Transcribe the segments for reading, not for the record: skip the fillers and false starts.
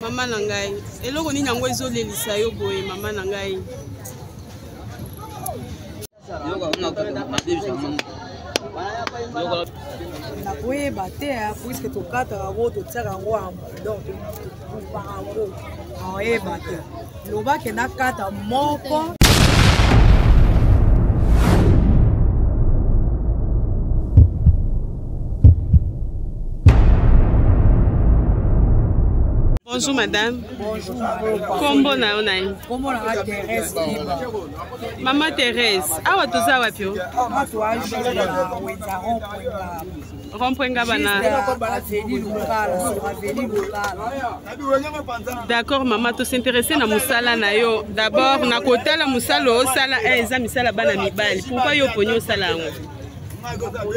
Maman nangai. Eloko ni nango ezolelisa yo boye maman nangai. Oui, puisque tu as donc bonjour madame. Bonjour. Kombo na onai. Kombo na Thérèse. Maman Thérèse. Awa toza wapi? Rompwenga bana. D'accord maman, to s'intéresser na musala na yo. D'abord na kotala musala o sala eza misala bana mibali. Pourquoi yo ponyo sala ngo?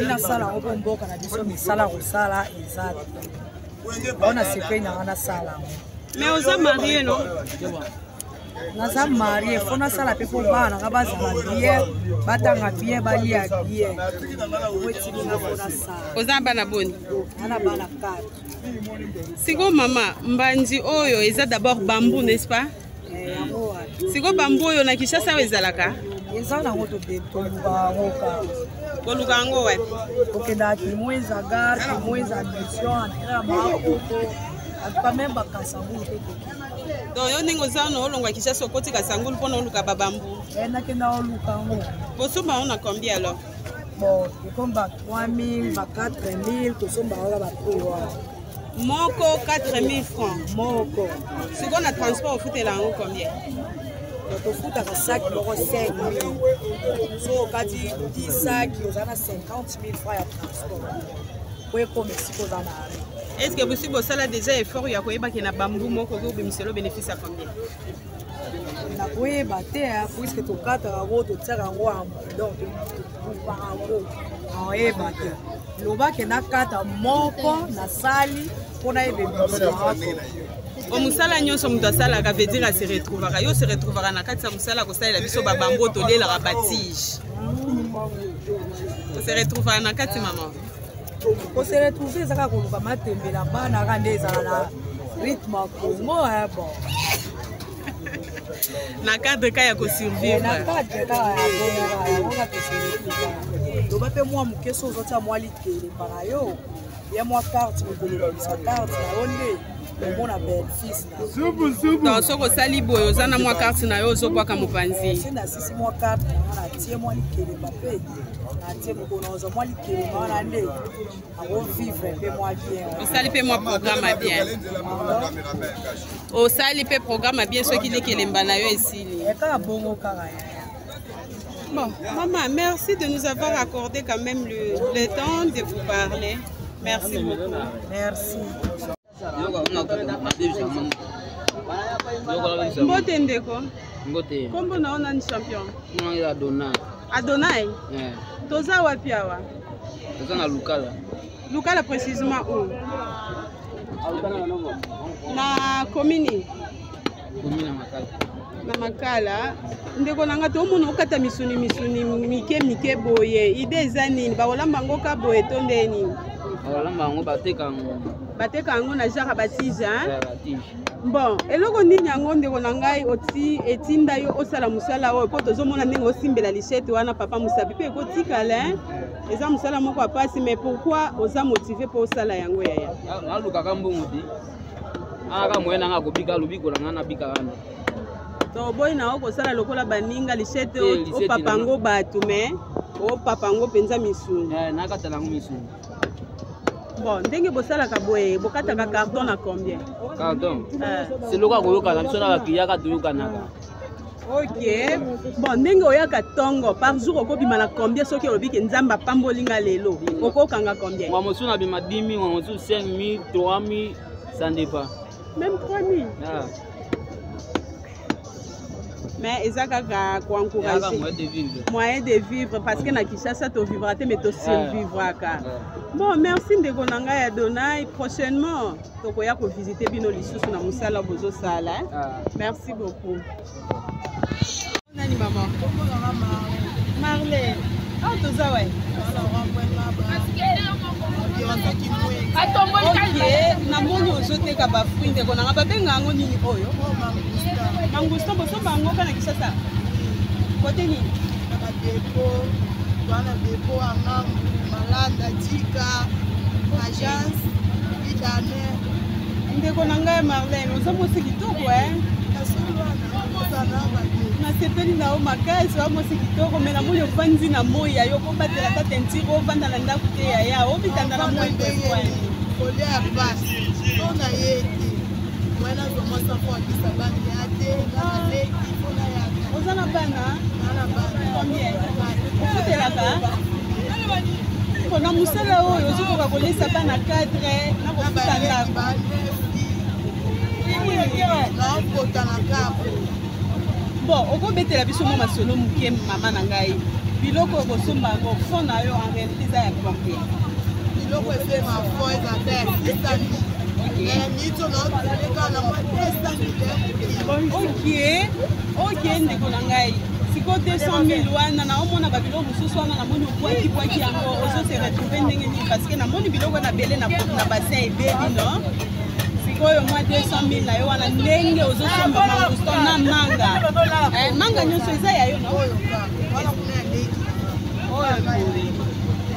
Ina sala ngo mboka na biso misala ko sala eza. On a se fait na sala. Mais aux mariés non? Naza marié, faut na sala pe pour bana nga bazala bien, batanga bien balia bien. Wetini na fona sala. Oza bana boni. Ana bana 4. Siko mama, mbandi oyo eza d'abord bambou, n'est-ce pas? Siko bambou oyo na Kinshasa ezalaka? Eza na ngoto de toluka ngoka. Koluka ngo wapi? Okenda kimweza gare, kimweza mission, era maoko. Atuka memba kasangulu tete. Donc yo ningo zano olongwa Kinshasa okoti kasangulu pona oluka babambu. Na kenda oluka ngo. Bosomba on a combien alors? Bon, comme 3000, 4000, tout ça ba ba Moko 4000 francs. Moko. Si on a transport au foot là en combien? Au foot à sac moko 5000. So kati 10 sacs, on a 50 000 francs à transport. Pour comme si ko za na. Est-ce que possible au sala déjà effort ya koyeba ke na bambu moko ko bimiselo bénéfice à combien? Na koyeba te puisque to kata ngo to tsaka ngo amba donc loba ke na kata moko na sali pona ebe o musala nyonso mutu asalaka veut dire se retrouvera yo se retrouvera na kati ya musala kosalela biso babambo tolelaka batige se retrouvera na kati maman ko se retrouver ezaka koluka matembela bana kande ezala na rythme Congo bon na cadre ka ya ko survivre na cadre ka ya bonga pese loba pe moi mukeso ozotia moi likele para yo ya moi carte ko sa carte na onde mona belle fils na donc soko sali boyo zana moi carte na yo ozobwaka mopanzi sina sisi moi carte na tie moi likele bape na tie ko na ozo moi likele na nde avo vivre pe moi bien osali pe moi programme bien osali pe programme bien soki likele mbana yo esili eka bongo kaka. Bon, maman, merci de nous avoir accordé quand même le temps de vous parler. Merci beaucoup. Merci. Mbote ndeko. Mbote. Kombo na ona ni champion. Mwangi Adonai. Adonai? Yeah. Toza wapi awa? Toza na Lukala. Lukala précisément où? Na commune. Commune Makala. Na Makala. Ndeko nanga to mona okata misuni mike boye. Ide eza nini? Ba olamba ngoka boye to ndeni. Olamba ngo bateka ngo na jara batige hein? Batige. Bon, eloko nini yango ndeko na ngai oti etinda yo osala musala oyo po tozomona ndenge osimbela lichette wana papa musabi pe ekotikala eza musala moko apasi mais pourquoi oza motivé po osala yango yaya? Nalukaka mbongo te. Aka moyena nga kobika lubiko na nga na bika wana. To boy na okosala lokola baninga lichette o papango bato mais o papango penza misuni. Nakatala ngo misuni. Bon, ndenge bosalaka boye bokataka carton na combien? Carton. C'est loka koyoka biso na bakiyaka toyokanaka. OK. Bon, ndenge oyaka tongo par jour okobima na combien soki olobi ke nzamba pambolinga lelo? Okokanga combien? Moi mosu na bima 10 000, moi mosu 5 000, 3 000, ça dépend. Même 3 000. Ah. Mais ezaka ka ko encourager moyen de vivre parce que na Kinshasa to vivra te mais to survivra ka. Bon, merci ndeko nanga ya Adonai. Prochainement tokoya ko visiter bino lisusu na musala bozo sala. Merci beaucoup. Nani maman? Marlène. Ah toza ouais. namoni ozoteka bafruit ndeko nanga babenga yango nini oyo mangustan bosomba yango kana Kinshasa kote nini wana depo angangu malanda tika agence idane ndeko nanga Marlène oza mosi kitoko nasepeli na yo makasi oza mosi kitoko me namoni ofandi na moi ya yo kobatela ta tentire ovanda na ndako te yaya obitanda na moi kolia ya pasi mpona ye te wana zomosa po akisa bana ya te naleki mpona yaka oza na bana combien ofutelaka mpona mosala oyo ozokoka kolesa bana 4 na kofuta ndako naokota na kapo bon okobetela biso mwa masolo moke mama na ngai biloko okosomba yango fond na yo en réalité eza ya combien biloko efe mafo eza te kisani mito naoteleka na mwa 200 ok ndeko na ngai siko 200 000 wana naomona babiloko mosusu wana namoni obwaki yango ozose retrouve ndenge nini parce que namoni biloko na bele na bassin ebeli no sikoyo mwa 200 000 na yo wana ndenge ozosomba mangustan na manga nyonso eza ya yo no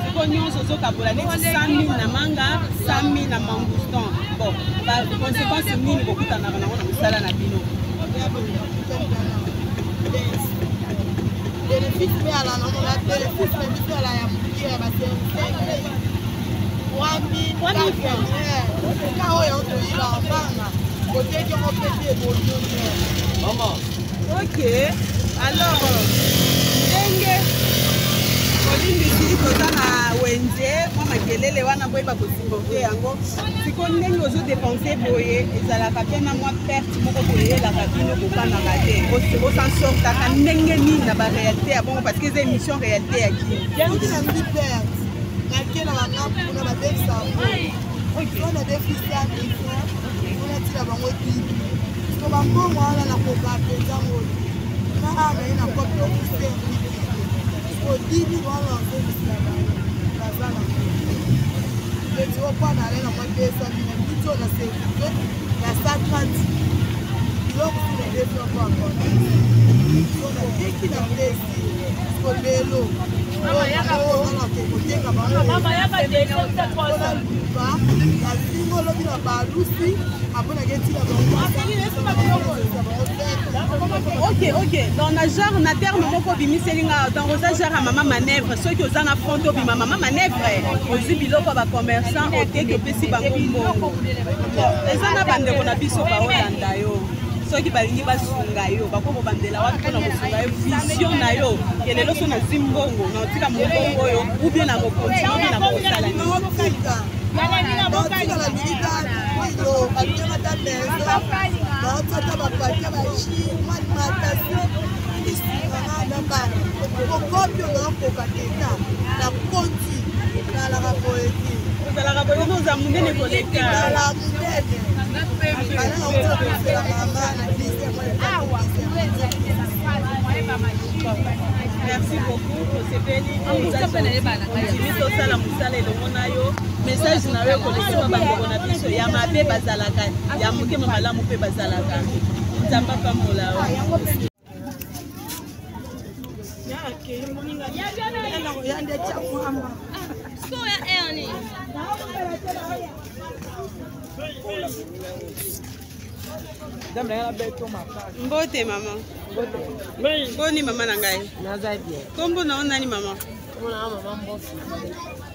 siko nyonso ozokabola neti 100 000 na manga 100 000 na mangustan bon baconséquence nini kokutanaka nango na mosala na bino bénéfice pe ala na mona bénéfice pe biso ala ya mokie ya baservice ka oyo otoyila mbanga koteki yango pesi ebonyoe ok alors ndenge olimbisi toza na wenze mwa makelele wana boyeba kosupporte yango siko ndenge ozodepense boye ezalaka mpe na mwa perte moko boyelaka bino kokanaka te osansortaka ndenge nini na baréalité ya bongo parce que eza émission réalité ya kini yangi perte nake na bangampu mpona badefisa yango na defisa mpona tina bango bibi so bambongo wana na koka mpenza ngolo na anaye na kopi okuservi odini wana ozobisila baza na eti okwana ale na mapesa bino bito na service ya 130 biloko sina defioko akona so na teki na plesi kolelo wana kokotenga bangoona luba nazingo olobi na balusi aponake ntina ok donc na genre na terme moko obimiselinga donc oza genre ya mama manèvre soki oza na fond obima mama manèvre ozwi biloko ya bacommerçant oteki opesi bango mbongo eza na bandeko na biso baolanda yo soki balingi basunga yo bakokobandela wapi mpona kosunga yo vision na yo ke lelo so nazwi mbongo na otika mombongo oyo ubie na kokontinue ubie na kosala baotikala bilika oyo babiengata meza baotata bapakia bashi alimentation isinganga na bana okopi onakoka teta na konti nalaka boyeki ozalaka boye oza monene koleka ala monene bana okosela mama na merci beaucoup tosepeli ozali tosala mosala elongo na yo message na yo ekolesima bandeko na biso ya mabe bazalaka ya mokema malamu mpe bazalaka nzamba pambola mbote mama boni mama na ngai kombo na onani mama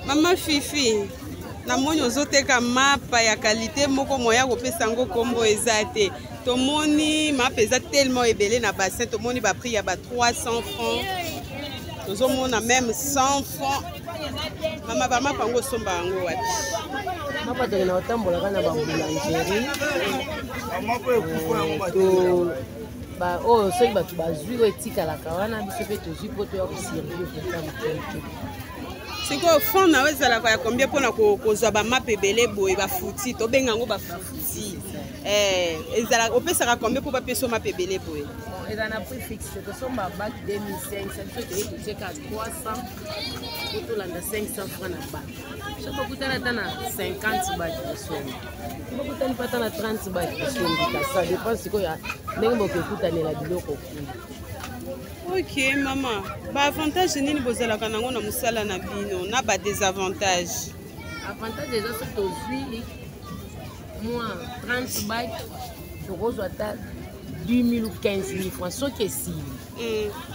mama Fifi namoni ozoteka mapa ya kalite moko moya kopesa yango kombo eza te tomoni mapa eza tellement ebele na bassin tomoni baprix ya ba 300 francs tozomona même 100 francs mama bamapa yango osomba yango wapi mapa tokena kotambolaka na bamboulangerie oyo soki bato bazwi oyo etikalaka wana biso mpe tozwi mpo toya koservir pota moke sikoyo fond na yo ezalaka ya combien mpona kozwa bamapa ebele boye bafuti tobenga yango bafuti opesaka combien mpo bapesa mapa ebele boye ils ont un prix fixe. Ce sont ma bac 2500, ce qui est check à 300, pour tout 500 francs na bac. Je peux coûter à 50 bac de somme. Je peux coûter à 30 bac de somme. Ça dépend de ce qu'il y a. Mais je peux coûter à la biloko. Ok, maman. Ba avantage ni bozala kanango na musala na bino, na ba désavantage. Avantage déjà c'est aujourd'hui moi 30 bac je reçois 10 000 ou 15 000 francs ce qui est si.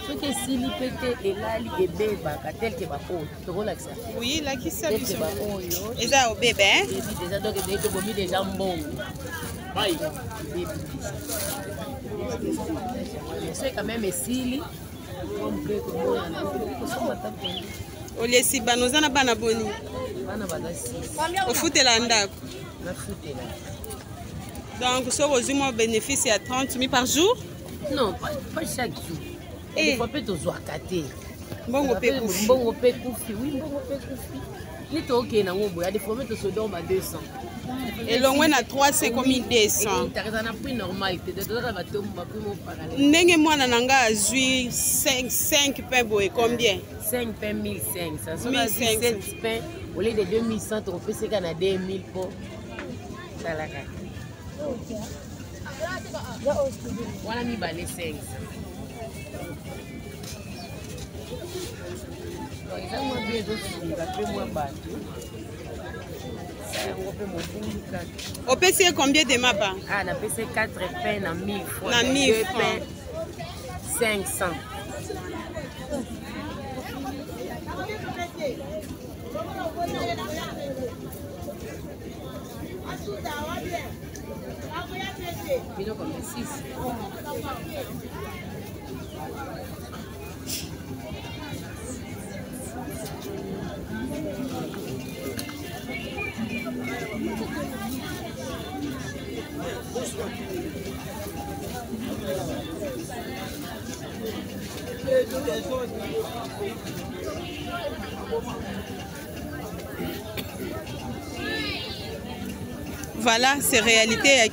Ce qui est si pété et là il est bébé tel que ba oh, tu vois ça. Oui, là qui ça biso. Et ça au bébé hein? Déjà donc il est bomi déjà bon. Bye. C'est quand même si o lesi banozana bana boni bana badasi o futela ndako na futela donc ce resume bénéfice à 30 000 par jour non pas chaque jour et faut peut zo akater mbongo pe kufi oui mbongo pe kufi ni to ok na ngobo ya des fois to so dorma 200 et l'on a 300 comme 200 ndenge mwana nanga azui 5 pain boye combien 5 pain 1500 7 pain au lieu de 2100 on peut se gagner 2000 pour salaka voilà mi balé 5 donc ça moi bien d'autres après moi battu. Au PC combien de mapas? Ah, na PC 4 pains na 1000 francs. Na 1000 francs. 500. Vino comme 6. Voilà, c'est réalité à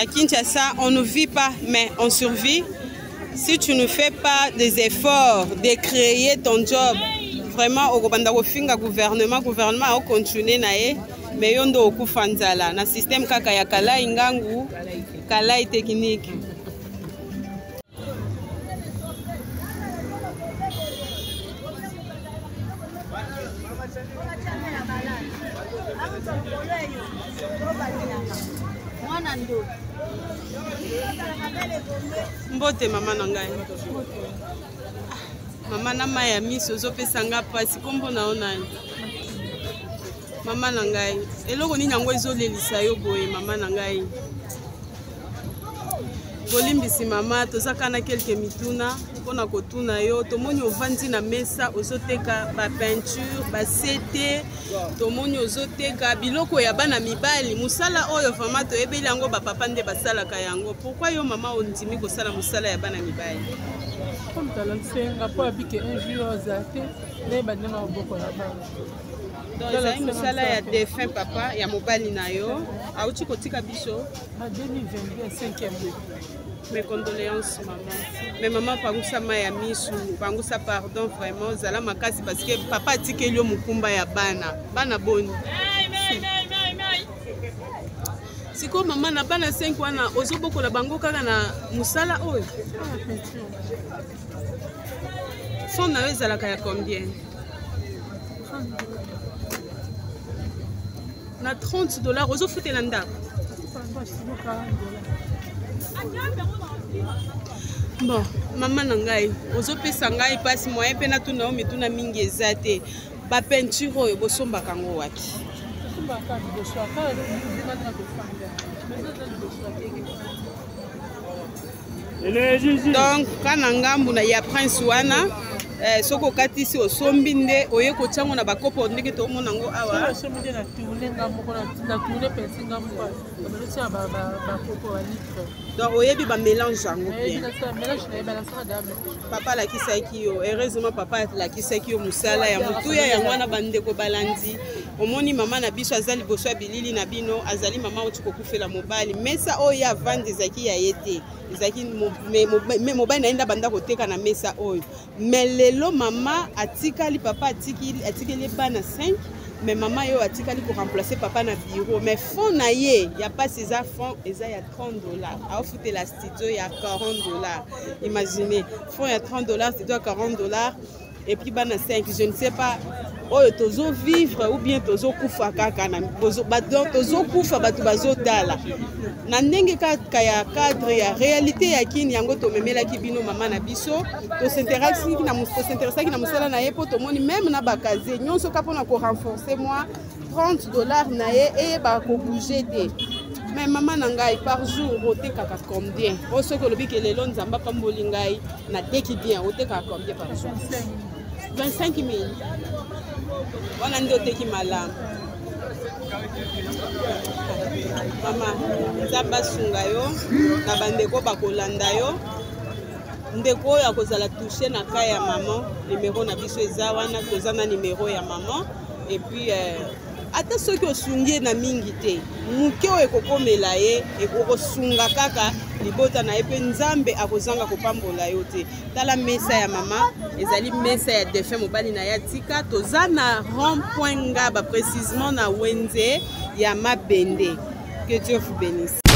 Kinshasa, on ne vit pas, mais on survit. Si tu ne fais pas des efforts de créer ton job, vraiment, au gouvernement a continué nae, mais yondo okufanzala na système kaka ya kala ingangu, kala technique. Mbote mama na ngai. Mama na maya miso zopesa nga pasi kombo na onani. Mama na ngai. Eloko nini yango ezolelisa yo boye mama na ngai. Bolimbisi mama tozaka na quelques mituna pona kotuna yo tomoni ovandi na mesa ozoteka ba peinture ba sete tomoni ozoteka biloko ya bana mibali musala oyo vraiment toyebeli yango ba papa nde basalaka yango pourquoi yo mama ondimi kosala musala ya bana mibali comme talansenga po abike un jour ozate ne bandanga oboko ya bana donc ça musala ya défunt papa ya mobali na yo auti kotika biso en 2022 5e mois. Mes condoléances, maman. Mais maman, pangusa maya misu, pangusa pardon vraiment, zala makasi parce que papa dit que yo mukumba ya bana, bana boni. Siko maman na bana 5 wana ozoboko la bango kaka na musala oyo. Son na yo zala kaya combien? Na $30 ozofutela ndako. Bon, maman na ngai, ozopesa ngai pasi moyen pe na tuna o mituna mingi ezate. Ba peinture oyo bosomba kango wapi? Sombaka liboso aka donc kana ngambu na ya prince wana soko katisi osombi nde oye kochango na bakopo ndenge to mona ngo awa sombi na tourner ngambo na tourner pensi ngambo kwa ba ba kopo wa litre donc oyebi ba mélange yango bien mélange na ba sa dame papa la kisaki yo heureusement papa la kisaki yo musala ya mutuya yango na bande ko balandi omoni mama na biso azali liboso ya bilili na bino azali mama oti kokufela mobali mesa oyo avandi ezalaki ya ye te ezalaki mobali na ye nde abanda koteka na mesa oyo me lelo mama atikali papa atikeli bana 5 mais maman yo atikali pour remplacer papa na bureau mais fond na ye ya pasi eza fond eza ya $30 aofuta la studio ya $40 imaginez fond ya $30 studio ya $40 et puis bana 5 je ne sais pas oyo tozo vivre ou bien tozo kufa kaka na tozo kufa bato bazotala na ndenge kaka ya cadre ya réalité ya kini yango tomemelaki bino mama na biso tosinteressaki na mosala na ye po tomoni même na bakaze nyonso ka mpona korenforcer moi $30 na ye eyeba kobouge te mais mama na ngai par jour otekaka combien o soki olobi ke lelo nzambe apamboli ngai nateki bien otekaka combien par jour 25 000 wana nde oteki malamu mama nzambe asunga yo na bandeko bakolanda yo ndeko oyo akozala touche na ka ya mama numero na biso eza wana toza na numero ya mama et puis ata soki osungi na mingi te moke oyo ekokomela ye ekokosunga kaka libota na ye mpe nzambe akozanga kopambola yo te tala mesa ya mama ezali mesa ya defin mobali na ye atika toza na rond point ngaba précisement na wenze ya mabende que Dieu vous bénisse.